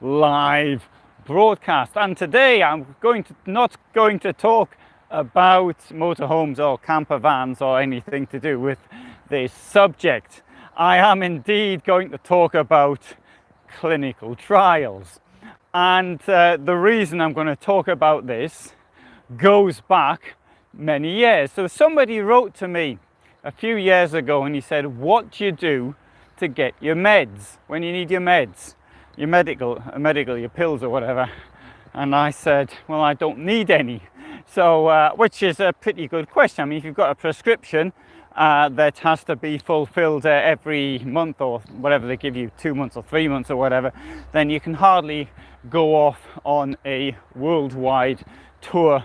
live broadcast. And today I'm not going to talk about motorhomes or camper vans or anything to do with this subject. I am indeed going to talk about clinical trials. And the reason I'm going to talk about this goes back many years. So somebody wrote to me a few years ago and he said, what do you do to get your meds when you need your meds, your your pills or whatever? And I said, well, I don't need any. So which is a pretty good question. I mean, if you've got a prescription that has to be fulfilled every month or whatever they give you, 2 months or 3 months or whatever, then you can hardly go off on a worldwide tour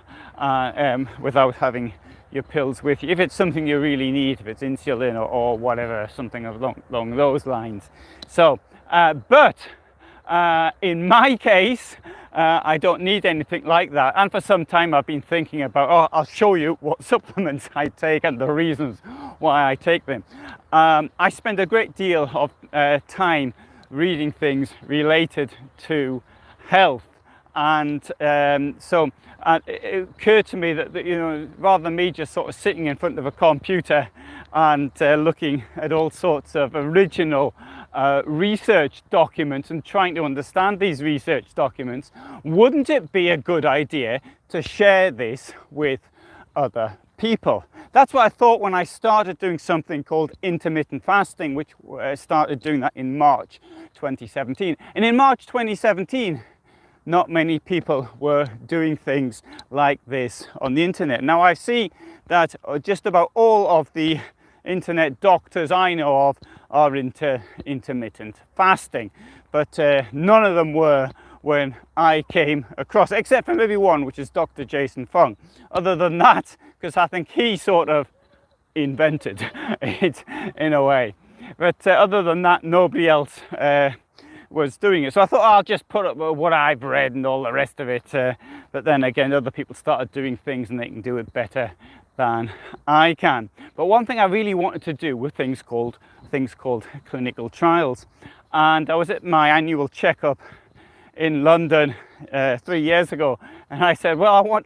without having your pills with you. If it's something you really need, if it's insulin or whatever, something along those lines. So, but in my case, I don't need anything like that. And for some time I've been thinking about, I'll show you what supplements I take and the reasons why I take them. I spend a great deal of time reading things related to health. And so it occurred to me that, you know, rather than me just sort of sitting in front of a computer and looking at all sorts of original research documents and trying to understand these research documents, wouldn't it be a good idea to share this with other people? That's what I thought when I started doing something called intermittent fasting, which started doing that in March 2017. And in March 2017, not many people were doing things like this on the internet. Now I see that just about all of the internet doctors I know of are into intermittent fasting, but none of them were when I came across, except for maybe one, which is Dr. Jason Fung. Other than that, because I think he sort of invented it in a way, but other than that, nobody else was doing it. So I thought, I'll just put up what I've read and all the rest of it, but then again, other people started doing things and they can do it better than I can. But one thing I really wanted to do were things called clinical trials. And I was at my annual checkup in London 3 years ago, and I said, well,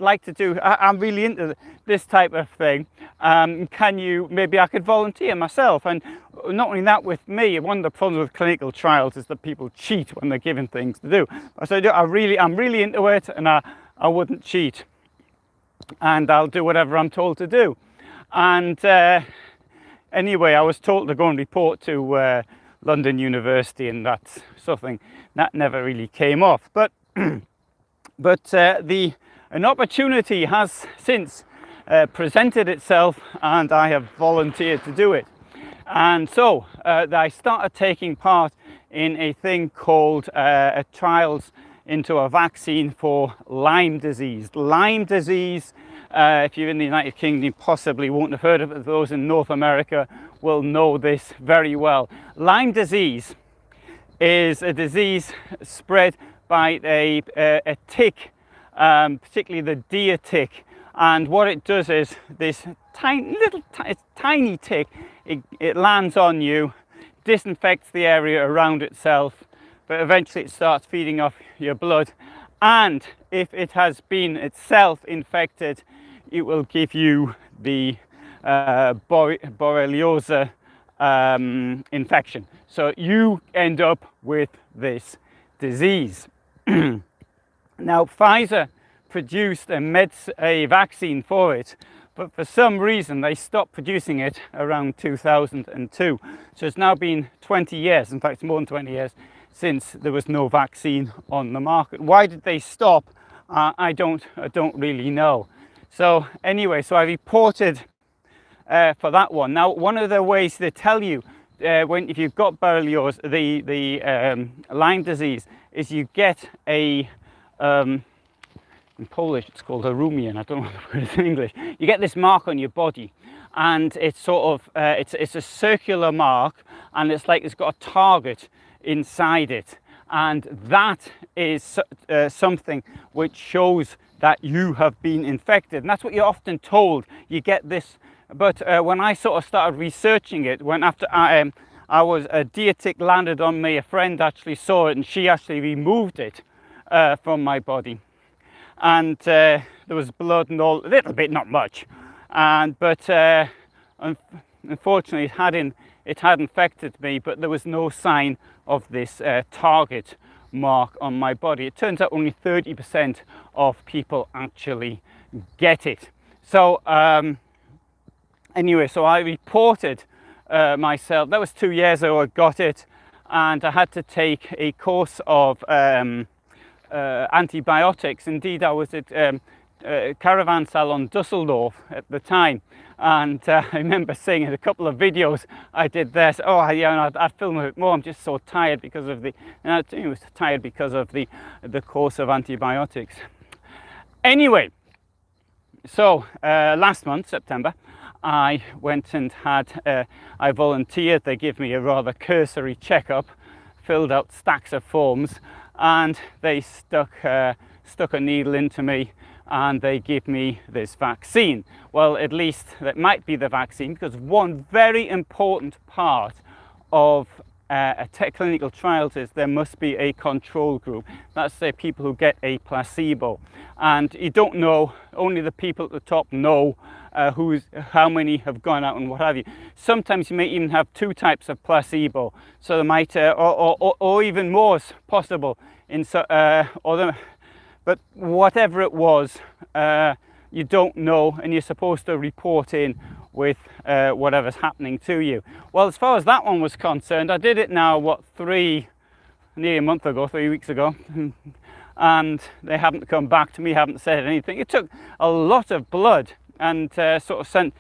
I'm really into this type of thing. Maybe I could volunteer myself. And not only that, with me, one of the problems with clinical trials is that people cheat when they're given things to do. I said, I'm really into it, and I wouldn't cheat, and I'll do whatever I'm told to do. And anyway, I was told to go and report to London University, and that's something that never really came off. But an opportunity has since presented itself, and I have volunteered to do it. And so I started taking part in a thing called trials into a vaccine for Lyme disease. Lyme disease, if you're in the United Kingdom, you possibly won't have heard of it. Those in North America will know this very well. Lyme disease is a disease spread by a tick, particularly the deer tick. And what it does is this tiny tick, it lands on you, disinfects the area around itself, but eventually it starts feeding off your blood. And if it has been itself infected, it will give you the borreliosis infection. So you end up with this disease. Now, Pfizer produced a vaccine for it, but for some reason they stopped producing it around 2002. So it's now been 20 years, in fact more than 20 years, since there was no vaccine on the market. Why did they stop? I don't really know. So anyway, so I reported for that one. Now, one of the ways they tell you if you've got borreliosis, the Lyme disease, is you get a in Polish it's called a rumian, I don't know what the word is in English. You get this mark on your body, and it's sort of it's a circular mark, and it's like it's got a target inside it, and that is something which shows that you have been infected, and that's what you're often told. You get this, but when I sort of started researching it, after a deer tick landed on me. A friend actually saw it, and she actually removed it from my body. And there was blood and all, a little bit, not much. But unfortunately, it had infected me, but there was no sign of this target mark on my body. It turns out only 30% of people actually get it. So anyway, so I reported myself. That was 2 years ago I got it, and I had to take a course of antibiotics. Indeed, I was at Caravan Salon Dusseldorf at the time, and I remember seeing in a couple of videos I did this. Oh, yeah, I'd film a bit more. I'm just so tired because of the. I was tired because of the course of antibiotics. Anyway, so last month, September, I went and had. I volunteered. They gave me a rather cursory checkup, filled out stacks of forms, and they stuck a needle into me, and they give me this vaccine. Well, at least that might be the vaccine, because one very important part of clinical trials is there must be a control group. That's the people who get a placebo. And you don't know, only the people at the top know how many have gone out and what have you. Sometimes you may even have 2 types of placebo. So there might, or even more is possible. But whatever it was, you don't know, and you're supposed to report in with whatever's happening to you. Well, as far as that one was concerned, I did it now, nearly a month ago, 3 weeks ago, and they haven't come back to me, haven't said anything. It took a lot of blood and sort of sent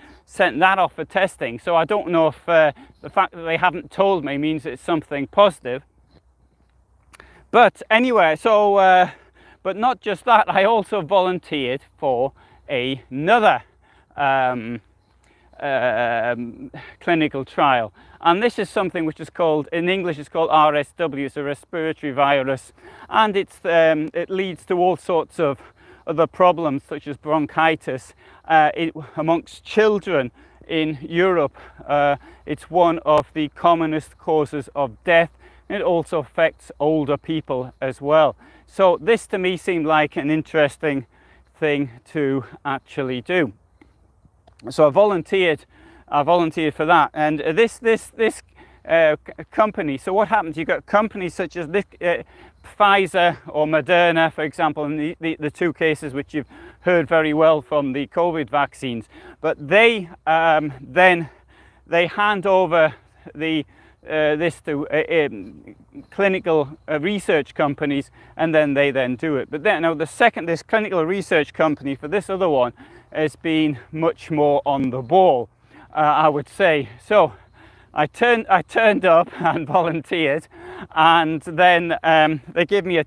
that off for testing. So I don't know if the fact that they haven't told me means it's something positive. But anyway, so, but not just that, I also volunteered for another clinical trial. And this is something which is called, in English it's called RSV, it's a respiratory virus, and it leads to all sorts of other problems such as bronchitis amongst children in Europe. It's one of the commonest causes of death. It also affects older people as well. So this to me seemed like an interesting thing to actually do. So I volunteered for that. And this company, so what happens, you've got companies such as this, Pfizer or Moderna, for example, in the 2 cases which you've heard very well from the COVID vaccines, but they then they hand over this to clinical research companies, and then they do it. But then now this clinical research company for this other one has been much more on the ball, I would say. So I turned up and volunteered, and then they gave me a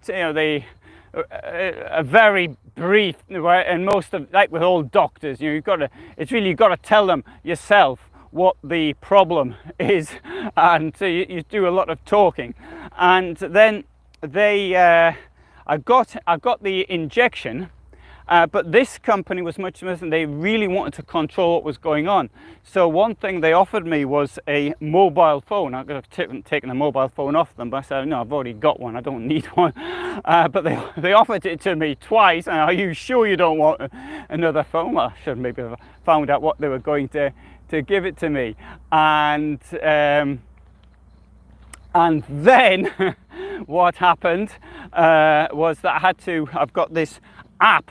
very brief, and most of, like with all doctors, you've got to tell them yourself what the problem is, and so you do a lot of talking. And then I got the injection, but this company was much different. They really wanted to control what was going on. So one thing they offered me was a mobile phone. I could have taken a mobile phone off them, but I said, no, I've already got one, I don't need one. But they offered it to me twice, and are you sure you don't want another phone? Well, I should maybe have found out what they were going to give it to me. And then what happened was that I've got this app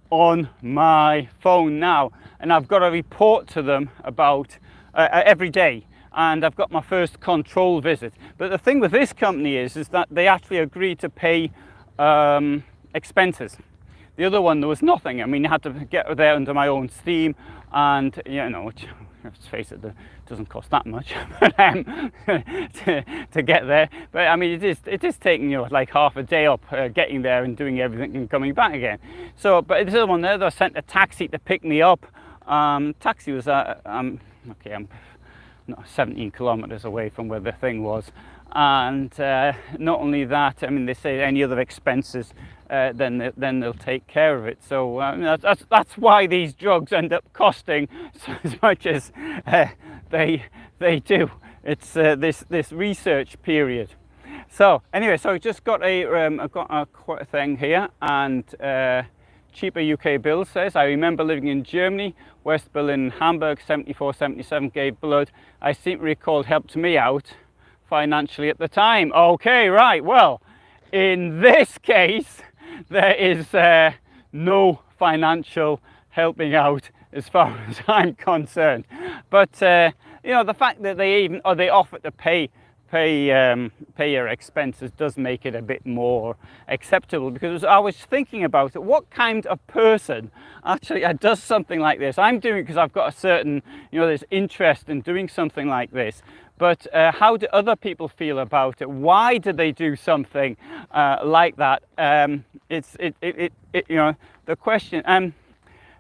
on my phone now, and I've got to report to them about every day, and I've got my first control visit. But the thing with this company is that they actually agreed to pay expenses. The other one, there was nothing. I mean, I had to get there under my own steam, and which, let's face it, it doesn't cost that much to get there. But I mean, it is taking like half a day up getting there and doing everything and coming back again. So, but this other one there, they sent a taxi to pick me up. Taxi was I'm not 17 kilometers away from where the thing was. And not only that, I mean, they say any other expenses, then they'll take care of it. So that's why these drugs end up costing as much as they do. this research period. So anyway, so I just got I've got a thing here, and cheaper UK bill says, I remember living in Germany, West Berlin, Hamburg, 74, 77, gave blood. I seem to recall it helped me out financially at the time. Okay, right, well, in this case, there is no financial helping out as far as I'm concerned. But, you know, the fact that they offer to pay your expenses does make it a bit more acceptable, because I was thinking about it, what kind of person actually does something like this? I'm doing it because I've got a certain, you know, there's interest in doing something like this, but how do other people feel about it? Why do they do something like that? You know, the question,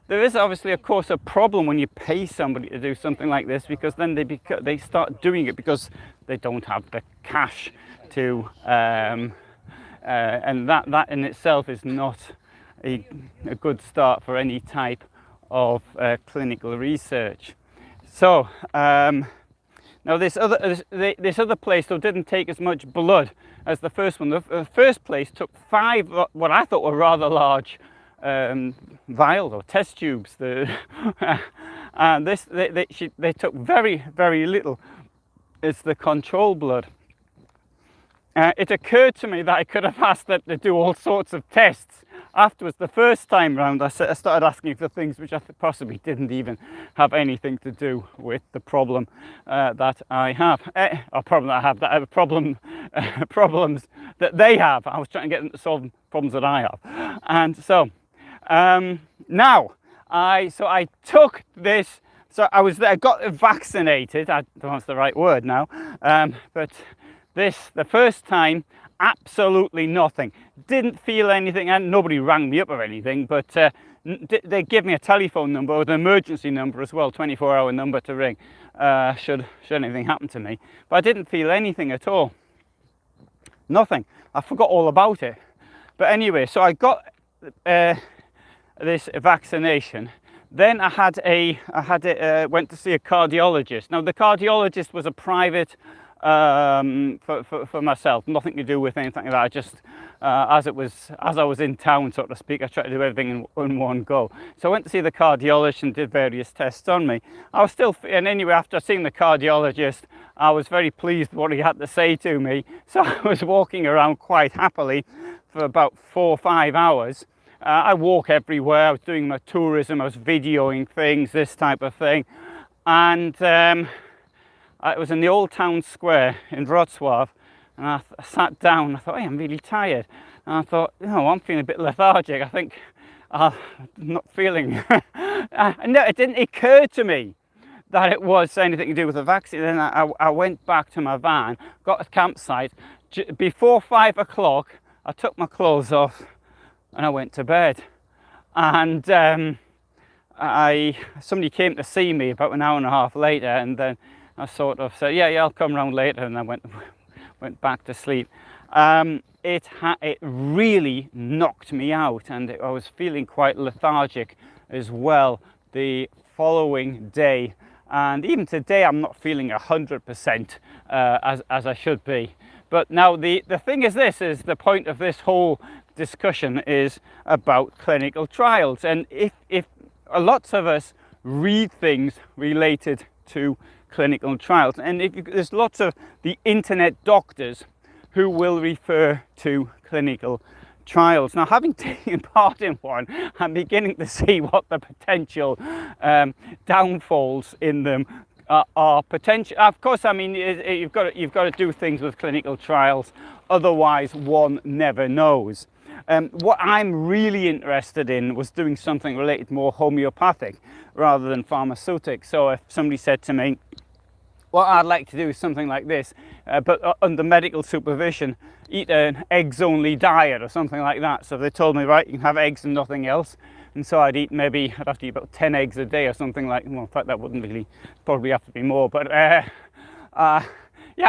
there is obviously, of course, a problem when you pay somebody to do something like this, because then they start doing it because they don't have the cash to, and that in itself is not a good start for any type of clinical research. So now this other place though didn't take as much blood as the first one. The first place took 5 what I thought were rather large vials or test tubes. And they took very, very little. It's the control blood. It occurred to me that I could have asked them to do all sorts of tests afterwards. The first time round, I started asking for things which I possibly didn't even have anything to do with the problem that I have, or problem that I have, problems that they have. I was trying to get them to solve problems that I have, and so now I took this. So I got vaccinated. I don't know if it's the right word now, but the first time, absolutely nothing. Didn't feel anything, and nobody rang me up or anything, but they gave me a telephone number with an emergency number as well, 24-hour number to ring, should anything happen to me. But I didn't feel anything at all. Nothing. I forgot all about it. But anyway, so I got this vaccination. Then I went to see a cardiologist. Now the cardiologist was a private for myself, nothing to do with anything like that. I just as I was in town, so to speak, I tried to do everything in one go. So I went to see the cardiologist and did various tests on me. I was still, and anyway, after seeing the cardiologist, I was very pleased with what he had to say to me. So I was walking around quite happily for about 4 or 5 hours. I walk everywhere. I was doing my tourism. I was videoing things, this type of thing. And it was in the old town square in Wrocław. And I sat down. I thought, hey, I'm really tired. And I thought, no, I'm feeling a bit lethargic. I think I'm not feeling. No, it didn't occur to me that it was anything to do with the vaccine. Then I went back to my van, got a campsite. Before 5 o'clock, I took my clothes off and I went to bed. And somebody came to see me about an hour and a half later, and then I sort of said, yeah, I'll come round later, and I went back to sleep. It really knocked me out, and I was feeling quite lethargic as well the following day. And even today, I'm not feeling 100% as I should be. But now the thing is, this is the point of this whole discussion is about clinical trials. And if lots of us read things related to clinical trials, and there's lots of the internet doctors who will refer to clinical trials. Now, having taken part in one, I'm beginning to see what the potential downfalls in them are potential. Of course, I mean, you've got to do things with clinical trials, otherwise one never knows. What I'm really interested in was doing something related more homeopathic rather than pharmaceutic. So if somebody said to me, what I'd like to do is something like this, but under medical supervision, eat an eggs-only diet or something like that. So they told me, right, you can have eggs and nothing else. And so I'd have to eat about 10 eggs a day or something like, well, in fact, that wouldn't really, probably have to be more. But yeah, I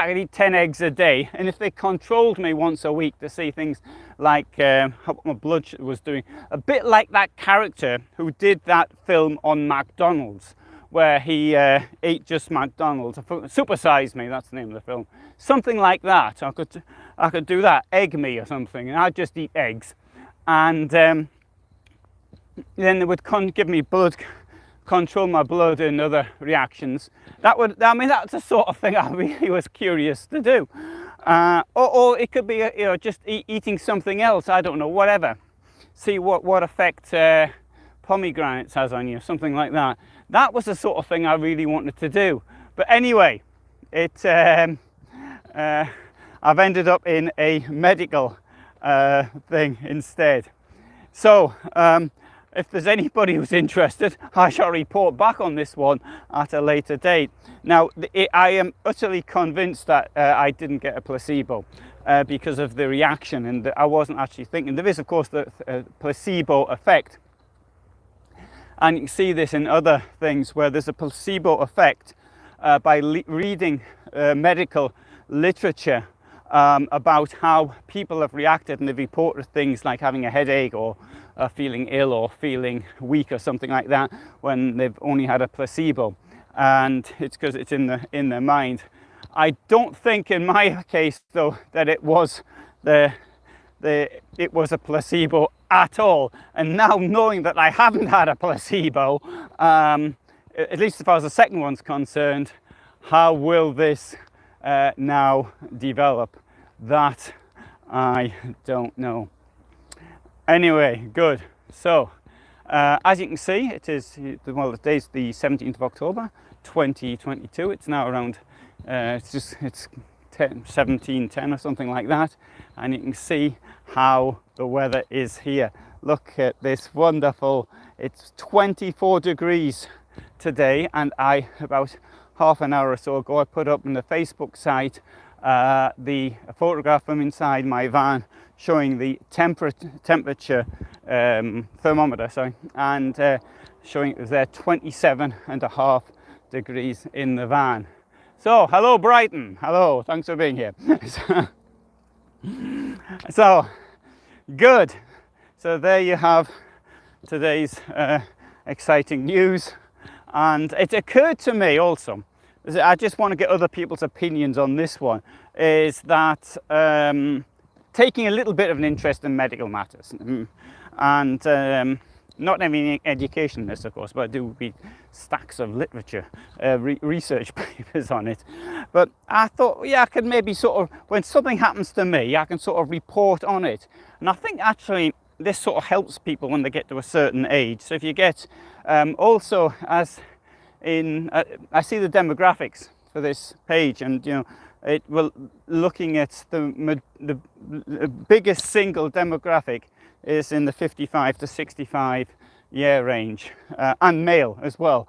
could eat 10 eggs a day. And if they controlled me once a week to see things like how my blood was doing, a bit like that character who did that film on McDonald's, where he ate just McDonald's. Supersize Me, that's the name of the film. Something like that. I could do that. Egg me or something, and I'd just eat eggs. And then they would give me blood, control my blood and other reactions. That's the sort of thing I really was curious to do. Or it could be, just eating something else. I don't know, whatever. See what effect pomegranates has on you, something like that. That was the sort of thing I really wanted to do. But anyway, I've ended up in a medical thing instead. So if there's anybody who's interested, I shall report back on this one at a later date. Now, I am utterly convinced that I didn't get a placebo because of the reaction, and I wasn't actually thinking. There is, of course, the placebo effect. And you can see this in other things where there's a placebo effect by reading medical literature about how people have reacted, and they've reported things like having a headache or feeling ill or feeling weak or something like that when they've only had a placebo, and it's because it's in their mind. I don't think in my case though that it was it was a placebo at all. And now knowing that I haven't had a placebo, at least as far as the second one's concerned, how will this now develop? That I don't know. Anyway, good. So as you can see, it is, well, the day's the 17th of October 2022. It's now around it's 17:10 or something like that, and you can see how the weather is here. Look at this wonderful, it's 24 degrees today, and about half an hour or so ago I put up on the Facebook site the photograph from inside my van showing the temperature thermometer, and showing it was there 27.5 degrees in the van. So hello Brighton, hello, thanks for being here. So good. So there you have today's exciting news. And it occurred to me also, I just want to get other people's opinions on this one, is that taking a little bit of an interest in medical matters, and not having education in this, of course, but I do read stacks of literature, research papers on it. But I thought, yeah, I could maybe sort of, when something happens to me, I can sort of report on it. And I think actually this sort of helps people when they get to a certain age. So if you get, also as in, I see the demographics for this page, and it will, looking at the biggest single demographic is in the 55 to 65 year range, and male as well.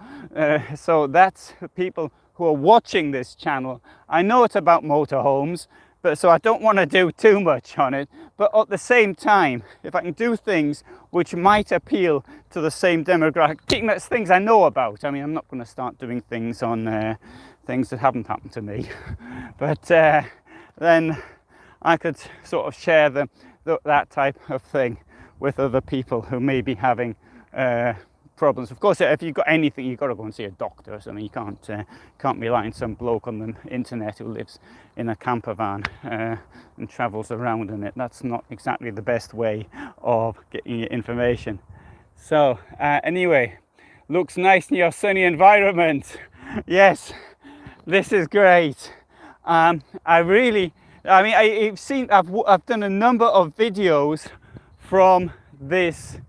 So that's people who are watching this channel. I know it's about motorhomes, but so I don't want to do too much on it. But at the same time, if I can do things which might appeal to the same demographic, that's things I know about. I mean, I'm not going to start doing things on things that haven't happened to me. But then I could sort of share that type of thing with other people who may be having problems. Of course, if you've got anything, you've got to go and see a doctor or something. You can't rely on some bloke on the internet who lives in a camper van and travels around in it. That's not exactly the best way of getting your information. So anyway, looks nice in your sunny environment. Yes, this is great. I've done a number of videos from this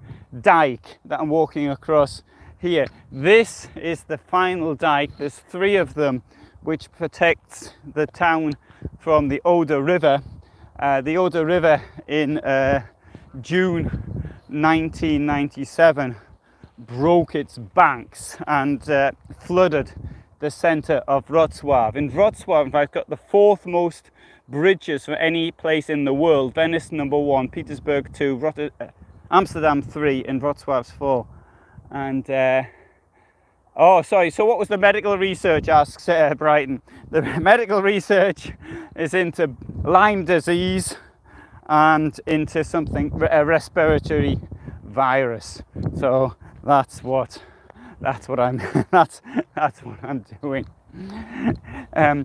dike that I'm walking across here. This is the final dike. There's 3 of them, which protects the town from the Oder River. The Oder River in June 1997 broke its banks and flooded the center of Wrocław. In Wrocław, I've got the 4th most bridges for any place in the world. Venice number 1, Petersburg 2, Amsterdam 3, and Wrocław's 4. And oh, sorry, so what was the medical research, asks Brighton. The medical research is into Lyme disease and into something, a respiratory virus. So that's what that's what I'm that's what I'm doing. I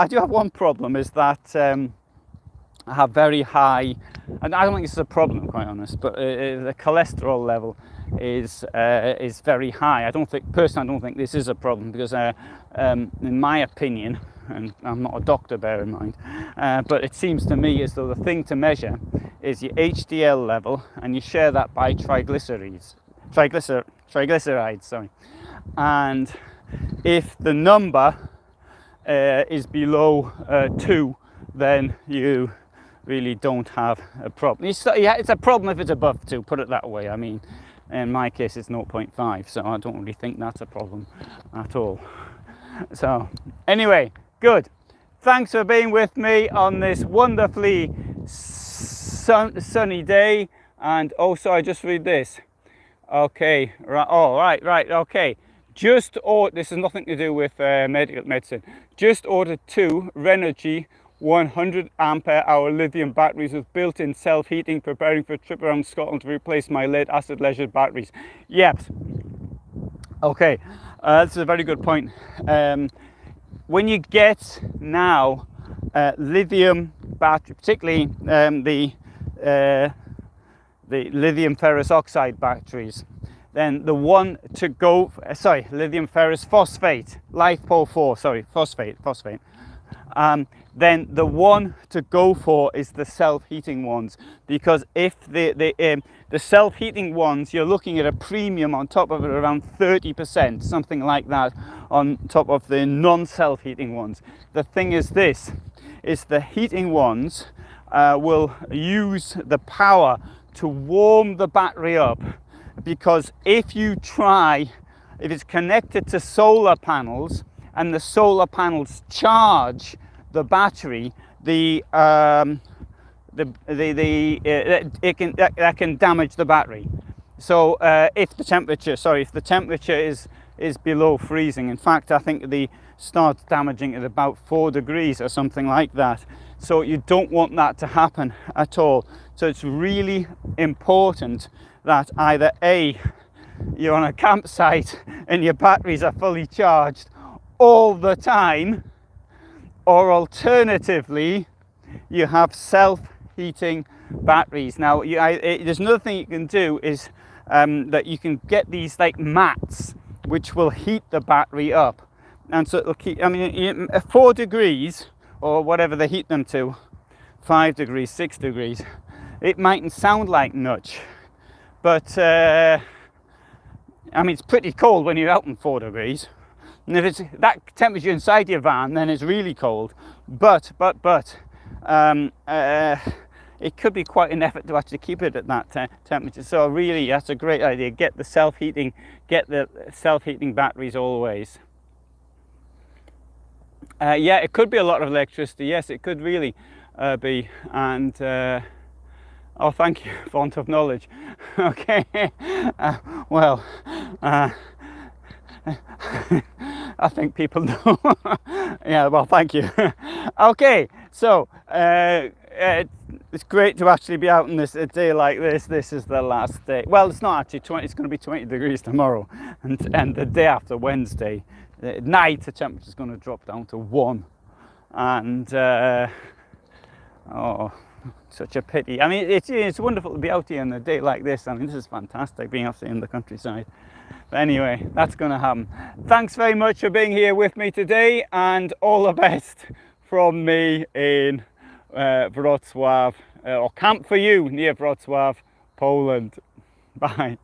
do have one problem, is that I have very high, and I don't think this is a problem, quite honest, but the cholesterol level is very high. I don't think this is a problem, because in my opinion, and I'm not a doctor, bear in mind, but it seems to me as though the thing to measure is your HDL level, and you share that by triglycerides, sorry. And if the number is below 2, then you really don't have a problem. It's a problem if it's above 2, put it that way. I mean, in my case it's 0.5, so I don't really think that's a problem at all. So anyway, good. Thanks for being with me on this wonderfully sunny day. And also, I just read this. Okay, right. Oh, right. Okay. This has nothing to do with medicine. Just ordered 2 Renogy 100 ampere hour lithium batteries with built-in self-heating, preparing for a trip around Scotland to replace my lead acid leisure batteries. Yep. Okay, this is a very good point. When you get now lithium battery, particularly the lithium ferrous oxide batteries, then the one to go, lithium ferrous phosphate, phosphate. Then the one to go for is the self-heating ones, because if the self-heating ones, you're looking at a premium on top of it around 30%, something like that, on top of the non-self-heating ones. The thing is this, is the heating ones will use the power to warm the battery up, because if it's connected to solar panels and the solar panels charge the battery, that can damage the battery. So if the temperature is below freezing, in fact I think they start damaging at about 4 degrees or something like that. So you don't want that to happen at all. So it's really important that either A, you're on a campsite and your batteries are fully charged all the time, or alternatively you have self-heating batteries. Now there's another thing you can do, is that you can get these like mats which will heat the battery up, and so it'll keep, 4 degrees or whatever they heat them to, 5 degrees, 6 degrees, it mightn't sound like much, but it's pretty cold when you're out in 4 degrees. And if it's that temperature inside your van, then it's really cold. But it could be quite an effort to actually keep it at that temperature. So really, that's a great idea. Get the self-heating batteries always. Yeah, it could be a lot of electricity. Yes, it could really be. And oh, thank you, font of knowledge. Okay. I think people know. Yeah, well, thank you. Okay, so it's great to actually be out on a day like this. This is the last day. Well, it's not actually 20. It's going to be 20 degrees tomorrow, and the day after Wednesday, at night, the temperature is going to drop down to 1, and oh, such a pity. I mean, it's wonderful to be out here on a day like this. I mean, this is fantastic, being out here in the countryside. But anyway, that's going to happen. Thanks very much for being here with me today, and all the best from me in Wrocław, or Camp for You near Wrocław, Poland. Bye.